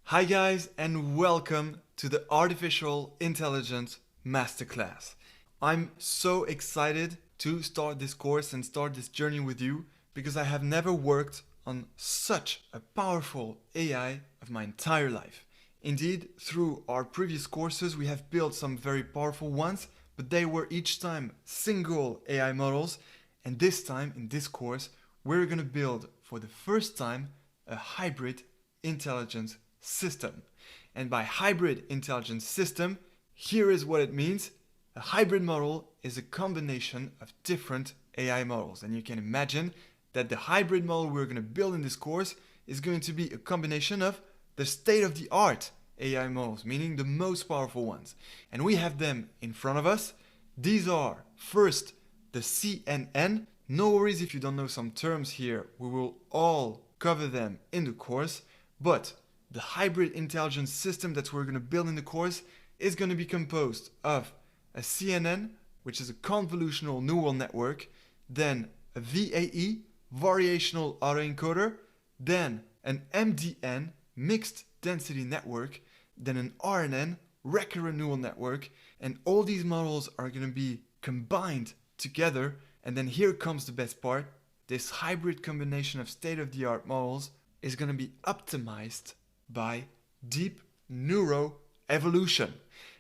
Hi guys, and welcome to the Artificial Intelligence Masterclass. I'm so excited to start this course and start this journey with you because I have never worked on such a powerful AI of my entire life. Indeed, through our previous courses we have built some very powerful ones, but they were each time single AI models, and this time in this course we're going to build for the first time a hybrid intelligence system. And by hybrid intelligence system, here is what it means. A hybrid model is a combination of different AI models. And you can imagine that the hybrid model we're going to build in this course is going to be a combination of the state-of-the-art AI models, meaning the most powerful ones. And we have them in front of us. These are first the CNN. No worries if you don't know some terms here. We will all cover them in the course. But the hybrid intelligence system that we're going to build in the course is going to be composed of a CNN, which is a convolutional neural network, then a VAE, variational autoencoder, then an MDN, mixed density network, then an RNN, recurrent neural network, and all these models are going to be combined together. And then here comes the best part. This hybrid combination of state-of-the-art models is going to be optimized by deep neuroevolution.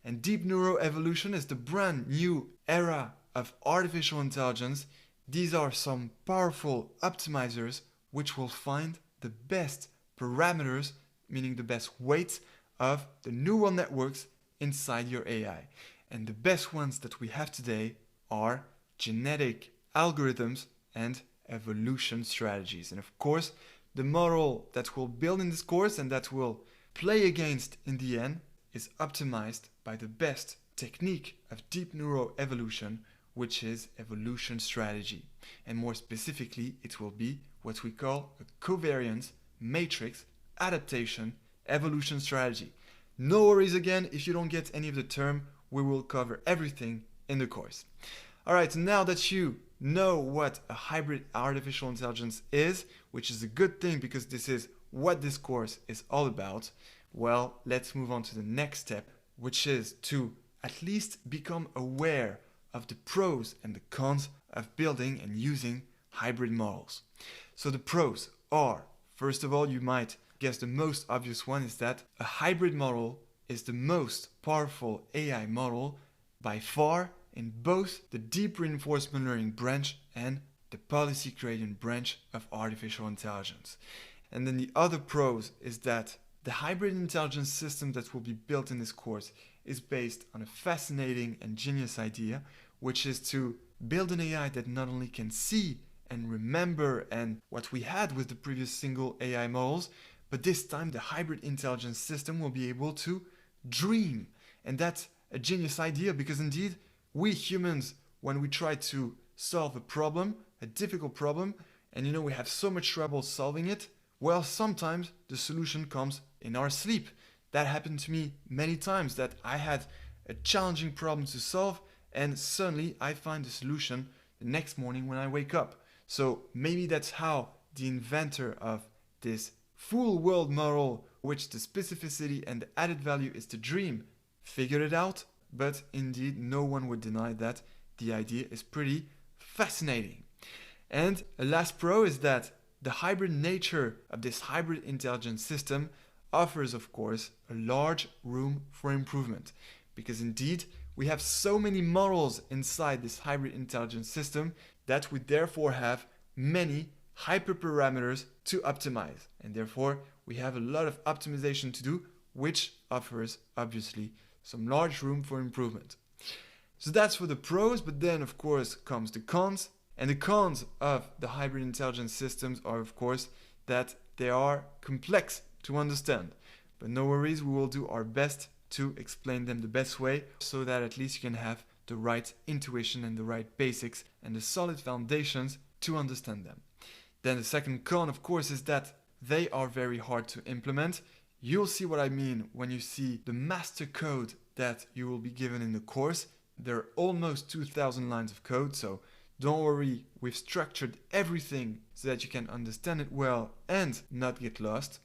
And deep neuroevolution is the brand new era of artificial intelligence. These are some powerful optimizers which will find the best parameters, meaning the best weights of the neural networks inside your AI. And the best ones that we have today are genetic algorithms and evolution strategies. And of course, the model that we'll build in this course and that we'll play against in the end is optimized by the best technique of deep neuroevolution, which is evolution strategy. And more specifically, it will be what we call a covariance matrix adaptation evolution strategy. No worries again, if you don't get any of the term, we will cover everything in the course. Alright, now that you know what a hybrid artificial intelligence is, which is a good thing because this is what this course is all about, well, let's move on to the next step, which is to at least become aware of the pros and the cons of building and using hybrid models. So the pros are, first of all, you might guess the most obvious one is that a hybrid model is the most powerful AI model by far in both the deep reinforcement learning branch and the policy gradient branch of artificial intelligence. And then the other pros is that the hybrid intelligence system that will be built in this course is based on a fascinating and genius idea, which is to build an AI that not only can see and remember and what we had with the previous single AI models, but this time the hybrid intelligence system will be able to dream. And that's a genius idea because indeed, we humans, when we try to solve a problem, a difficult problem, and we have so much trouble solving it, well, sometimes the solution comes in our sleep. That happened to me many times, that I had a challenging problem to solve and suddenly I find the solution the next morning when I wake up. So maybe that's how the inventor of this full world model, which the specificity and the added value is to dream, figured it out. But indeed, no one would deny that the idea is pretty fascinating. And a last pro is that the hybrid nature of this hybrid intelligence system offers, of course, a large room for improvement. Because indeed, we have so many models inside this hybrid intelligence system that we therefore have many hyperparameters to optimize. And therefore, we have a lot of optimization to do, which offers, obviously, some large room for improvement. So that's for the pros, but then of course comes the cons. And the cons of the hybrid intelligence systems are of course that they are complex to understand. But no worries, we will do our best to explain them the best way so that at least you can have the right intuition and the right basics and the solid foundations to understand them. Then the second con, of course, is that they are very hard to implement. You'll see what I mean when you see the master code that you will be given in the course. There are almost 2,000 lines of code, so don't worry, we've structured everything so that you can understand it well and not get lost.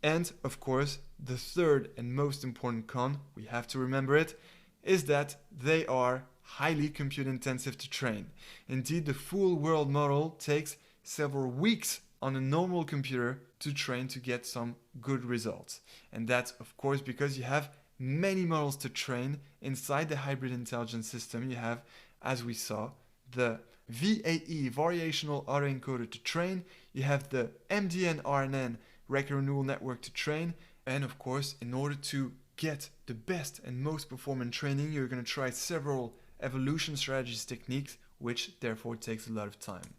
And of course, the third and most important con, we have to remember it, is that they are highly compute intensive to train. Indeed, the full world model takes several weeks on a normal computer to train to get some good results. And that's of course because you have many models to train inside the hybrid intelligence system. You have, as we saw, the VAE, variational autoencoder, to train. You have the MDN-RNN, recurrent neural network, to train. And of course, in order to get the best and most performant training, you're going to try several evolution strategies, techniques, which therefore takes a lot of time.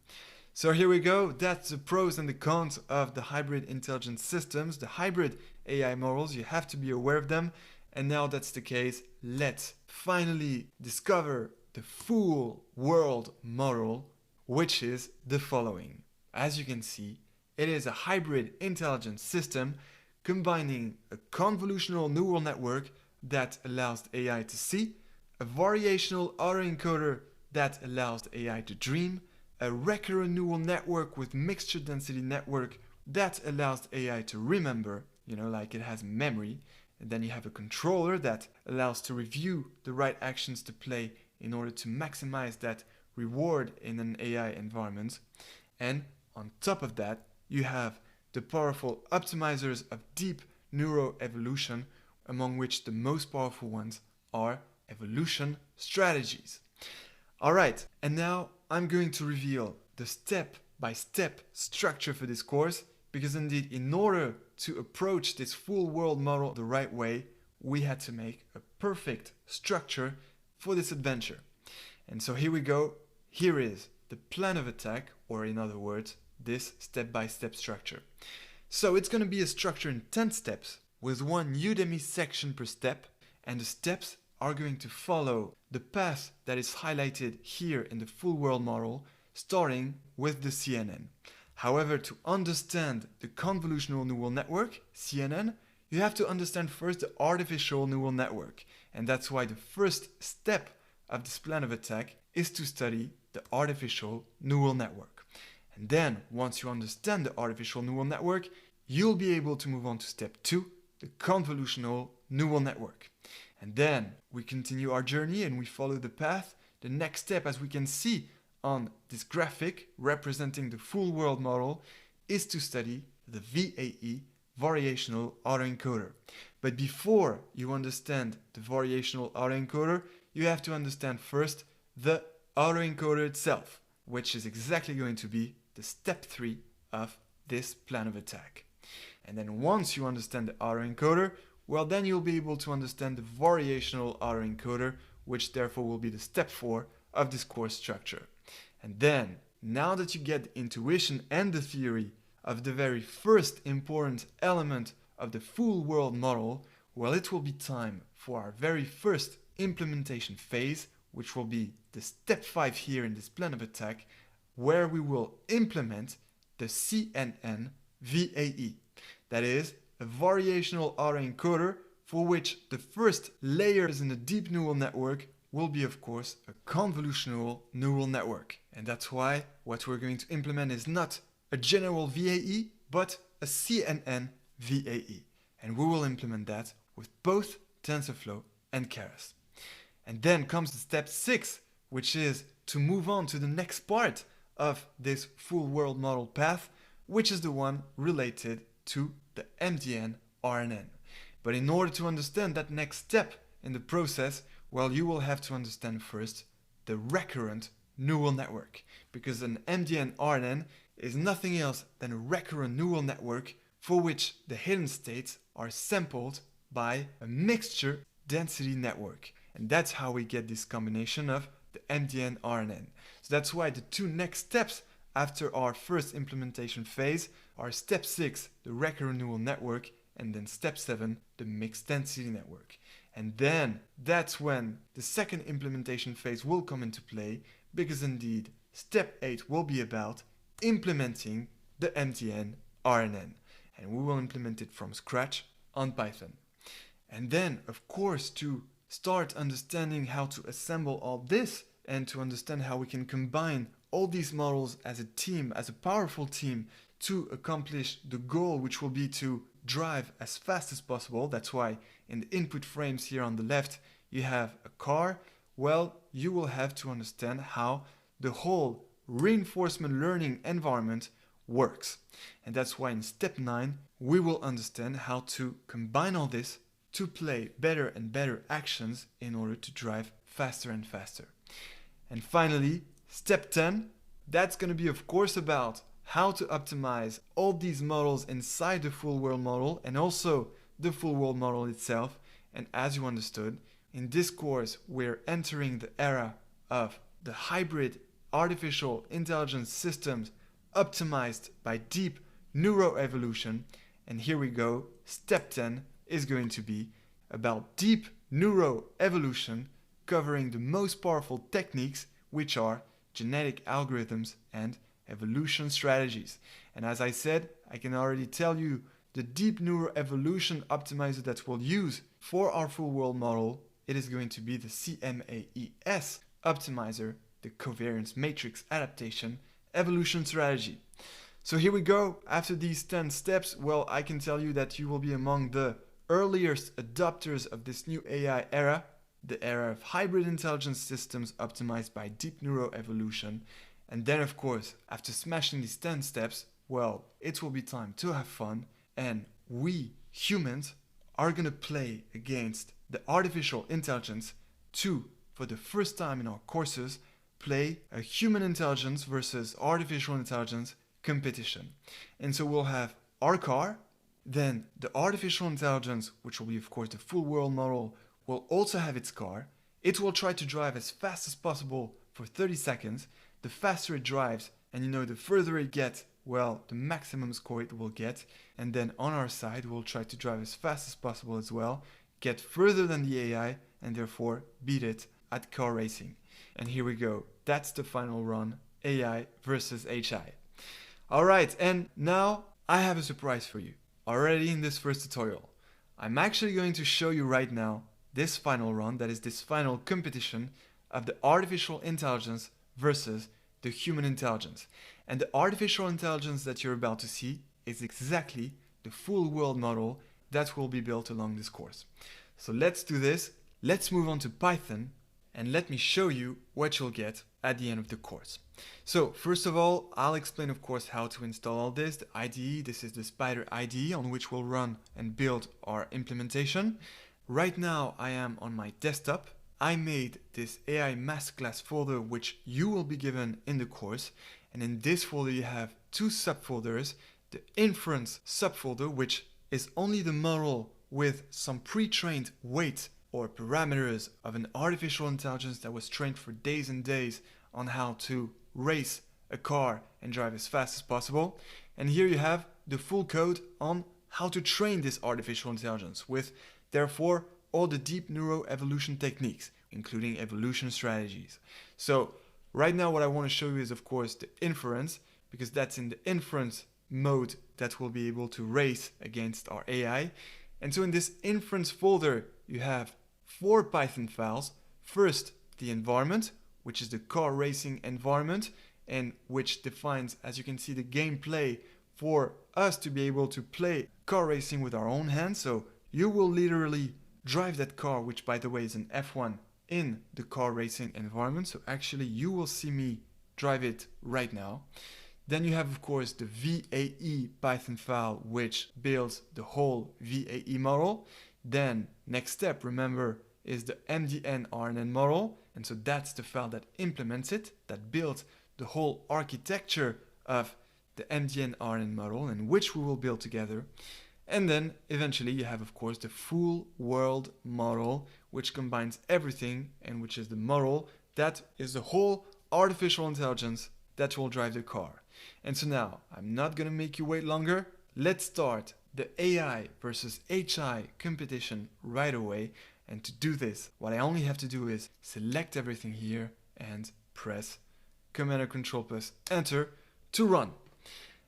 So here we go. That's the pros and the cons of the hybrid intelligence systems, the hybrid AI models. You have to be aware of them. And now that's the case, let's finally discover the full world model, which is the following. As you can see, it is a hybrid intelligence system combining a convolutional neural network that allows the AI to see, a variational autoencoder that allows the AI to dream, a recurrent neural network with mixture density network that allows the AI to remember, like it has memory. And then you have a controller that allows to review the right actions to play in order to maximize that reward in an AI environment. And on top of that, you have the powerful optimizers of deep neuroevolution, among which the most powerful ones are evolution strategies. All right, and now I'm going to reveal the step-by-step structure for this course, because indeed, in order to approach this full world model the right way, we had to make a perfect structure for this adventure. And so here we go. Here is the plan of attack, or in other words, this step-by-step structure. So it's going to be a structure in 10 steps with one Udemy section per step, and the steps are going to follow the path that is highlighted here in the full world model, starting with the CNN. However, to understand the convolutional neural network, CNN, you have to understand first the artificial neural network. And that's why the first step of this plan of attack is to study the artificial neural network. And then, once you understand the artificial neural network, you'll be able to move on to step 2, the convolutional neural network. And then we continue our journey and we follow the path. The next step, as we can see on this graphic representing the full world model, is to study the VAE, variational autoencoder. But before you understand the variational autoencoder, you have to understand first the autoencoder itself, which is exactly going to be the step 3 of this plan of attack. And then once you understand the autoencoder, well, then you'll be able to understand the variational autoencoder, which therefore will be the step 4 of this course structure. And then, now that you get the intuition and the theory of the very first important element of the full world model, well, it will be time for our very first implementation phase, which will be the step 5 here in this plan of attack, where we will implement the CNN VAE. That is a variational autoencoder for which the first layers in the deep neural network will be, of course, a convolutional neural network. And that's why what we're going to implement is not a general VAE, but a CNN VAE. And we will implement that with both TensorFlow and Keras. And then comes the step 6, which is to move on to the next part of this full world model path, which is the one related to the MDN-RNN. But in order to understand that next step in the process, well, you will have to understand first the recurrent neural network, because an MDN-RNN is nothing else than a recurrent neural network for which the hidden states are sampled by a mixture density network. And that's how we get this combination of the MDN-RNN. So that's why the two next steps after our first implementation phase are step 6, the recurrent neural network, and then step 7, the mixed density network. And then that's when the second implementation phase will come into play, because indeed step 8 will be about implementing the MDN-RNN. And we will implement it from scratch on Python. And then, of course, to start understanding how to assemble all this and to understand how we can combine all these models as a team, as a powerful team, to accomplish the goal, which will be to drive as fast as possible. That's why in the input frames here on the left, you have a car. Well, you will have to understand how the whole reinforcement learning environment works. And that's why in step 9, we will understand how to combine all this to play better and better actions in order to drive faster and faster. And finally, step 10, that's going to be of course about how to optimize all these models inside the full world model and also the full world model itself. And as you understood, in this course, we're entering the era of the hybrid artificial intelligence systems optimized by deep neuroevolution. And here we go, step 10 is going to be about deep neuroevolution, covering the most powerful techniques, which are genetic algorithms and evolution strategies. And as I said, I can already tell you the deep neuroevolution optimizer that we'll use for our full world model, it is going to be the CMAES optimizer, the covariance matrix adaptation evolution strategy. So here we go. After these 10 steps, well, I can tell you that you will be among the earliest adopters of this new AI era, the era of hybrid intelligence systems optimized by deep neuroevolution. And then, of course, after smashing these 10 steps, well, it will be time to have fun. And we humans are going to play against the artificial intelligence to, for the first time in our courses, play a human intelligence versus artificial intelligence competition. And so we'll have our car, then the artificial intelligence, which will be of course the full world model, will also have its car. It will try to drive as fast as possible for 30 seconds. The faster it drives, and the further it gets, well, the maximum score it will get. And then on our side, we'll try to drive as fast as possible as well, get further than the AI, and therefore beat it at car racing. And here we go. That's the final run, AI versus HI. All right, and now I have a surprise for you. Already in this first tutorial, I'm actually going to show you right now this final run, that is this final competition of the artificial intelligence versus the human intelligence. And the artificial intelligence that you're about to see is exactly the full world model that will be built along this course. So let's do this. Let's move on to Python and let me show you what you'll get at the end of the course. So first of all, I'll explain of course how to install all this. The IDE, this is the Spider IDE on which we'll run and build our implementation. Right now I am on my desktop. I made this AI masterclass folder which you will be given in the course, and in this folder you have two subfolders. The inference subfolder, which is only the model with some pre-trained weights or parameters of an artificial intelligence that was trained for days and days on how to race a car and drive as fast as possible. And here you have the full code on how to train this artificial intelligence with, therefore, all the deep neuroevolution techniques, including evolution strategies. So right now what I want to show you is of course the inference, because that's in the inference mode that we'll be able to race against our AI. And so in this inference folder, you have 4 Python files. First, the environment, which is the car racing environment, and which defines, as you can see, the gameplay for us to be able to play car racing with our own hands. So you will literally drive that car, which by the way is an F1, in the car racing environment. So actually you will see me drive it right now. Then you have of course the VAE Python file, which builds the whole VAE model. Then next step, remember, is the MDN-RNN model. And so that's the file that implements it, that builds the whole architecture of the MDN-RNN model, and which we will build together. And then eventually you have of course the full world model, which combines everything and which is the model that is the whole artificial intelligence that will drive the car. And so now I'm not gonna make you wait longer. Let's start the AI versus HI competition right away. And to do this, what I only have to do is select everything here and press Command or Control plus Enter to run.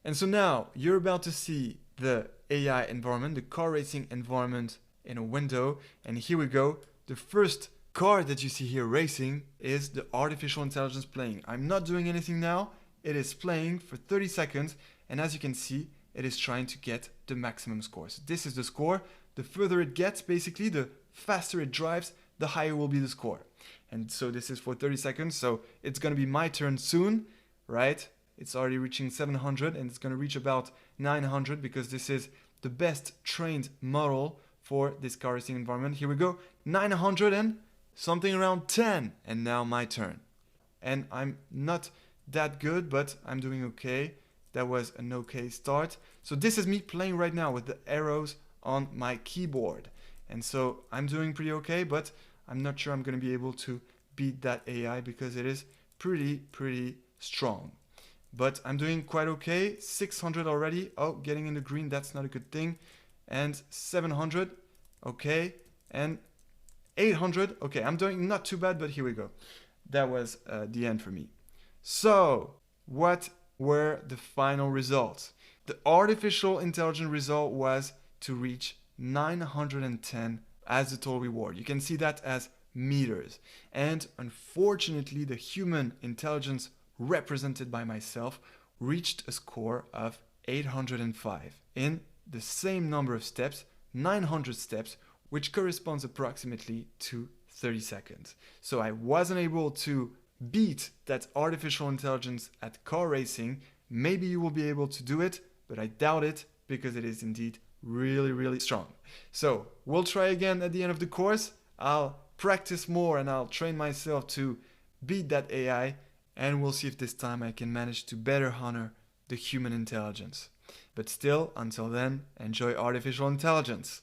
And so now you're about to see the AI environment, the car racing environment in a window. And here we go. The first car that you see here racing is the artificial intelligence playing. I'm not doing anything now. It is playing for 30 seconds. And as you can see, it is trying to get the maximum score. So this is the score. The further it gets, basically, the faster it drives, the higher will be the score. And so this is for 30 seconds. So it's going to be my turn soon, right? It's already reaching 700 and it's going to reach about 900 because this is the best trained model for this car racing environment. Here we go, 900 and something around 10. And now my turn. And I'm not that good, but I'm doing okay. That was an okay start. So this is me playing right now with the arrows on my keyboard. And so I'm doing pretty okay, but I'm not sure I'm going to be able to beat that AI because it is pretty strong. But I'm doing quite okay. 600 already. Oh, getting in the green, that's not a good thing. And 700, okay. And 800, okay, I'm doing not too bad, but here we go. That was the end for me. So, what were the final results? The artificial intelligence result was to reach 910 as the total reward. You can see that as meters. And unfortunately, the human intelligence represented by myself reached a score of 805 in the same number of steps, 900 steps, which corresponds approximately to 30 seconds. So I wasn't able to beat that artificial intelligence at car racing. Maybe you will be able to do it, but I doubt it because it is indeed really strong. So we'll try again at the end of the course. I'll practice more and I'll train myself to beat that AI, and we'll see if this time I can manage to better honor the human intelligence. But still, until then, enjoy artificial intelligence.